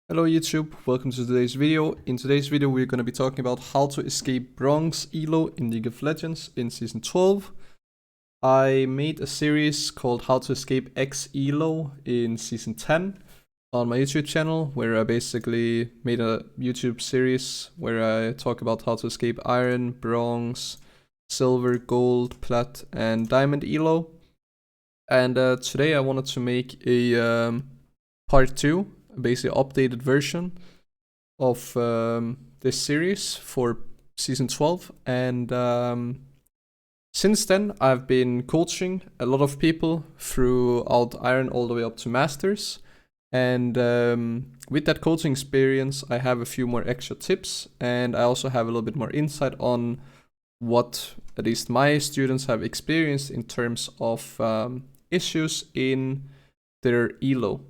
Hello YouTube, welcome to today's video. In today's video we're going to be talking about how to escape bronze elo in League of Legends in Season 12. I made a series called How to Escape X Elo in Season 10 on my YouTube channel, where I basically made a YouTube series where I talk about how to escape iron, bronze, silver, gold, plat and diamond elo. And today I wanted to make a part 2, basically updated version of this series for Season 12. And since then I've been coaching a lot of people throughout Iron all the way up to Masters. And with that coaching experience I have a few more extra tips, and I also have a little bit more insight on what at least my students have experienced in terms of issues in their elo.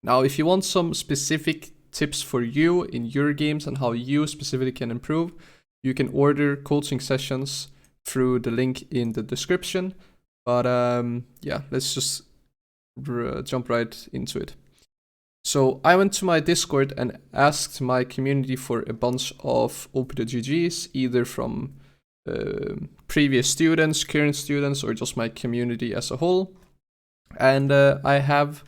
Now, if you want some specific tips for you in your games and how you specifically can improve, you can order coaching sessions through the link in the description. But yeah, let's just jump right into it. So I went to my Discord and asked my community for a bunch of OP.GGs, either from previous students, current students, or just my community as a whole. And I have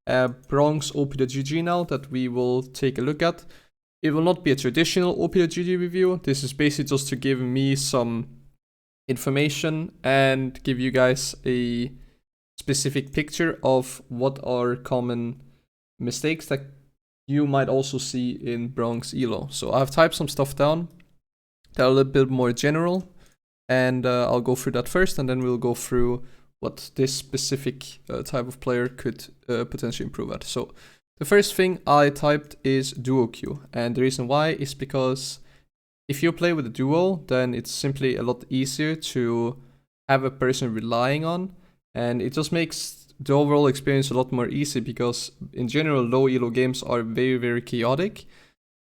a bronze OP.GG now that we will take a look at. It will not be a traditional OP.GG review. This is basically just to give me some information and give you guys a specific picture of what are common mistakes that you might also see in bronze elo. So I've typed some stuff down that are a little bit more general, and I'll go through that first, and then we'll go through what this specific type of player could potentially improve at. So the first thing I typed is DuoQ, and the reason why is because if you play with a duo, then it's simply a lot easier to have a person relying on, and it just makes the overall experience a lot more easy, because in general low elo games are very chaotic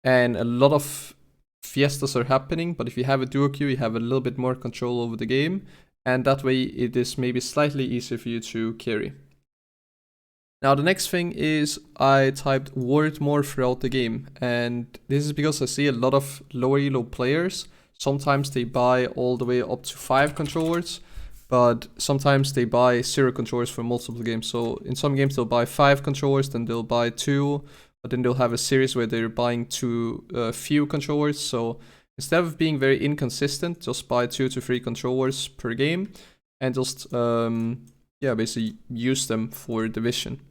and a lot of fiestas are happening. But if you have a DuoQ, you have a little bit more control over the game, and that way it is maybe slightly easier for you to carry. Now the next thing is I typed ward more throughout the game, and this is because I see a lot of lower elo players. Sometimes they buy all the way up to 5 controllers, but sometimes they buy 0 controllers for multiple games. So in some games they'll buy 5 controllers, then they'll buy 2, but then they'll have a series where they're buying too few controllers. So instead of being very inconsistent, just buy 2 to 3 controllers per game and just basically use them for division.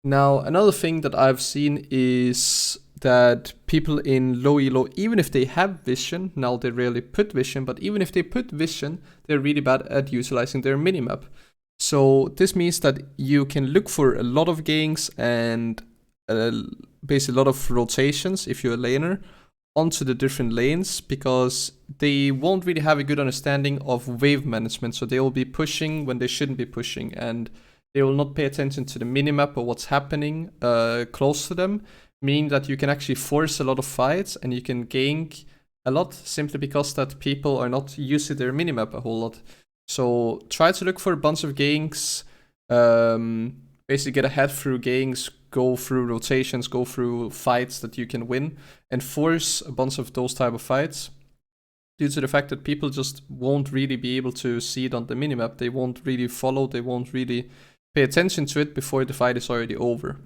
Now another thing that I've seen is that people in low elo, even if they have vision, now they rarely put vision, but even if they put vision, they're really bad at utilizing their minimap. So this means that you can look for a lot of ganks and basically a lot of rotations if you're a laner onto the different lanes, because they won't really have a good understanding of wave management. So they will be pushing when they shouldn't be pushing, and they will not pay attention to the minimap or what's happening close to them, meaning that you can actually force a lot of fights and you can gank a lot simply because that people are not using their minimap a whole lot. So try to look for a bunch of ganks, basically get ahead through ganks, go through rotations, go through fights that you can win, and force a bunch of those type of fights, due to the fact that people just won't really be able to see it on the minimap. They won't really follow, they won't really pay attention to it before the fight is already over.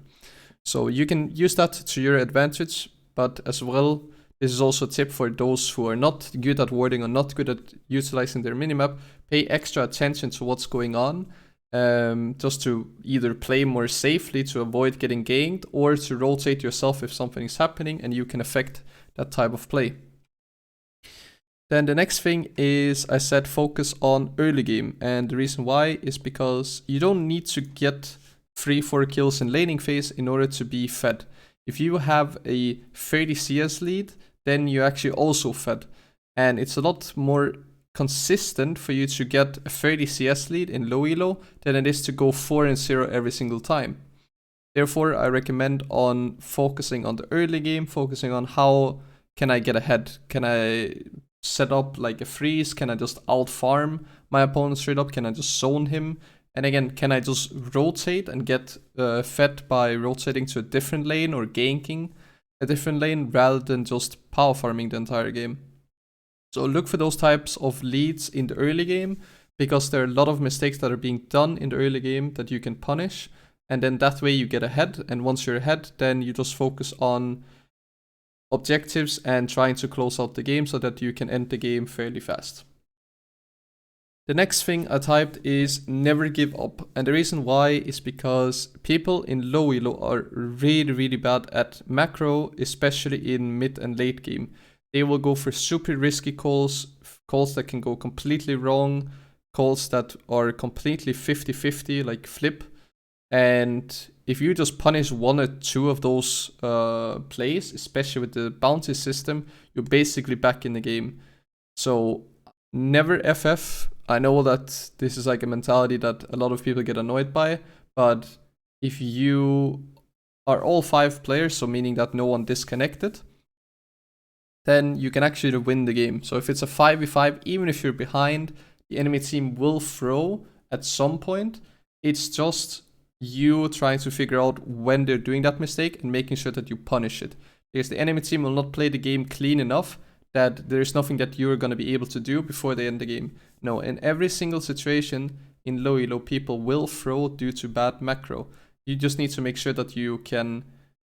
So you can use that to your advantage, but as well, this is also a tip for those who are not good at warding or not good at utilizing their minimap. Pay extra attention to what's going on, just to either play more safely to avoid getting ganked, or to rotate yourself if something is happening and you can affect that type of play. Then the next thing is I said focus on early game, and the reason why is because you don't need to get 3-4 kills in laning phase in order to be fed. If you have a 30 CS lead, then you're actually also fed, and it's a lot more consistent for you to get a 30 CS lead in low elo than it is to go 4-0 every single time. Therefore I recommend on focusing on the early game, focusing on how can I get ahead, can I set up like a freeze, can I just out farm my opponent straight up, can I just zone him And again, can I just rotate and get fed by rotating to a different lane or ganking a different lane rather than just power farming the entire game? So look for those types of leads in the early game, because there are a lot of mistakes that are being done in the early game that you can punish. And then that way you get ahead. And once you're ahead, then you just focus on objectives and trying to close out the game so that you can end the game fairly fast. The next thing I typed is never give up. And the reason why is because people in low elo are really bad at macro, especially in mid and late game. They will go for super risky calls that can go completely wrong, calls that are completely 50-50, like flip. And if you just punish one or two of those plays, especially with the bounty system, you're basically back in the game. So never FF. I know that this is like a mentality that a lot of people get annoyed by, but if you are all 5 players, so meaning that no one disconnected, then you can actually win the game. So if it's a 5v5, even if you're behind, the enemy team will throw at some point. It's just you trying to figure out when they're doing that mistake and making sure that you punish it. Because the enemy team will not play the game clean enough that there's nothing that you're going to be able to do before they end the game. No, in every single situation in low elo, people will throw due to bad macro. You just need to make sure that you can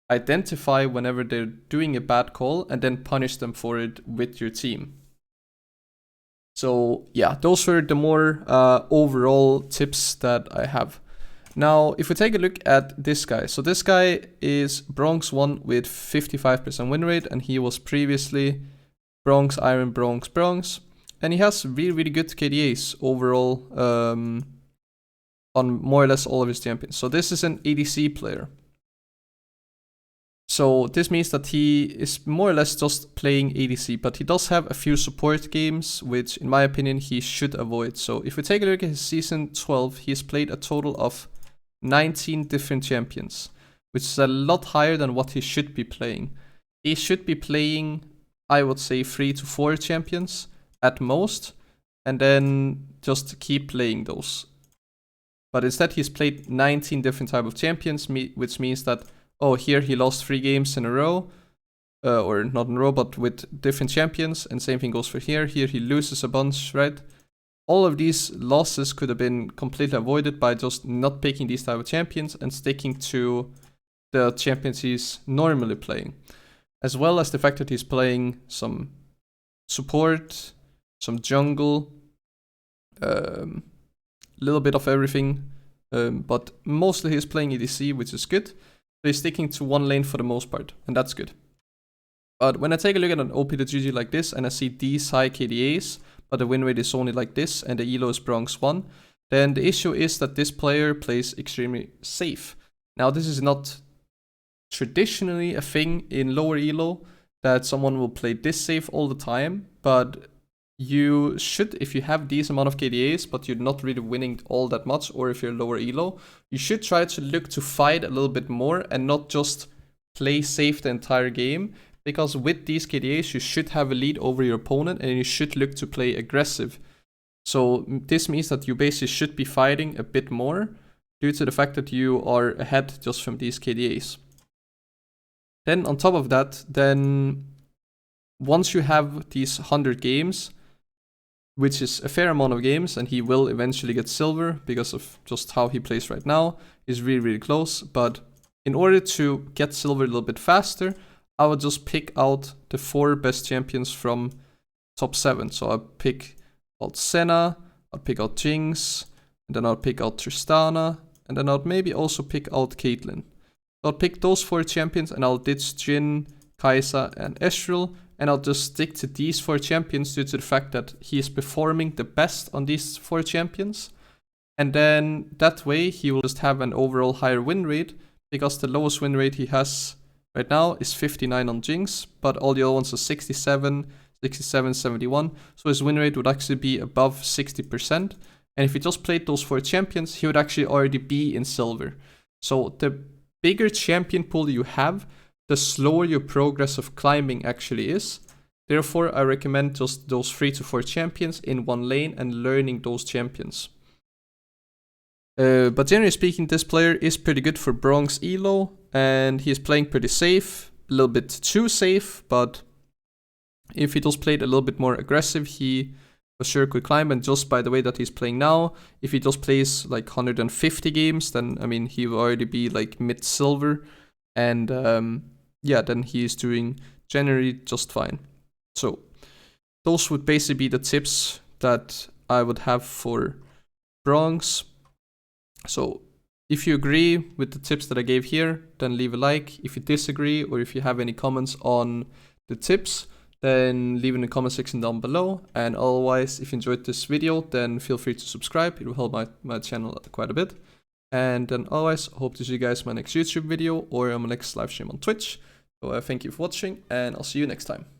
identify whenever they're doing a bad call and then punish them for it with your team. So yeah, those were the more overall tips that I have. Now, if we take a look at this guy. So this guy is bronze 1 with 55% win rate, and he was previously bronze, iron, bronze. And he has really good KDAs overall on more or less all of his champions. So this is an ADC player. So this means that he is more or less just playing ADC, but he does have a few support games, which in my opinion he should avoid. So if we take a look at his season 12, he's played a total of 19 different champions, which is a lot higher than what he should be playing. He should be playing, I would say, 3 to 4 champions at most, and then just keep playing those. But instead he's played 19 different type of champions, which means that, oh, here he lost 3 games in a row, or not in a row, but with different champions, and same thing goes for here. Here he loses a bunch, right? All of these losses could have been completely avoided by just not picking these type of champions and sticking to the champions he's normally playing. As well as the fact that he's playing some support, some jungle, little bit of everything, but mostly he's playing EDC, which is good. So he's sticking to one lane for the most part, and that's good. But when I take a look at an OP2GG like this, and I see these high KDAs, but the win rate is only like this, and the elo is bronze 1, then the issue is that this player plays extremely safe. Now, this is not traditionally a thing in lower elo, that someone will play this safe all the time, but you should, if you have these amount of KDAs, but you're not really winning all that much, or if you're lower elo, you should try to look to fight a little bit more and not just play safe the entire game, because with these KDAs, you should have a lead over your opponent and you should look to play aggressive. So this means that you basically should be fighting a bit more due to the fact that you are ahead just from these KDAs. Then on top of that, then once you have these 100 games, which is a fair amount of games, and he will eventually get silver because of just how he plays right now, is really close. But in order to get silver a little bit faster, I would just pick out the 4 best champions from top 7. So I'll pick out Senna, I'll pick out Jinx, and then I'll pick out Tristana, and then I'll maybe also pick out Caitlyn. I'll pick those 4 champions, and I'll ditch Jhin, Kai'Sa, and Ezreal, and I'll just stick to these 4 champions due to the fact that he is performing the best on these 4 champions. And then that way he will just have an overall higher win rate, because the lowest win rate he has right now is 59 on Jinx, but all the other ones are 67, 67, 71. So his win rate would actually be above 60%. And if he just played those 4 champions, he would actually already be in silver. So the bigger champion pool you have, the slower your progress of climbing actually is. Therefore, I recommend just those 3 to 4 champions in one lane and learning those champions. But generally speaking, this player is pretty good for bronze elo, and he's playing pretty safe, a little bit too safe, but if he does play it a little bit more aggressive, he for sure could climb. And just by the way that he's playing now, if he just plays like 150 games, then I mean he will already be like mid-silver, and yeah, then he is doing generally just fine. So those would basically be the tips that I would have for bronze. So if you agree with the tips that I gave here, then leave a like. If you disagree, or if you have any comments on the tips, then leave in the comment section down below. And otherwise, if you enjoyed this video, then feel free to subscribe. It will help my channel quite a bit. And then otherwise, hope to see you guys in my next YouTube video or on my next live stream on Twitch. So thank you for watching, and I'll see you next time.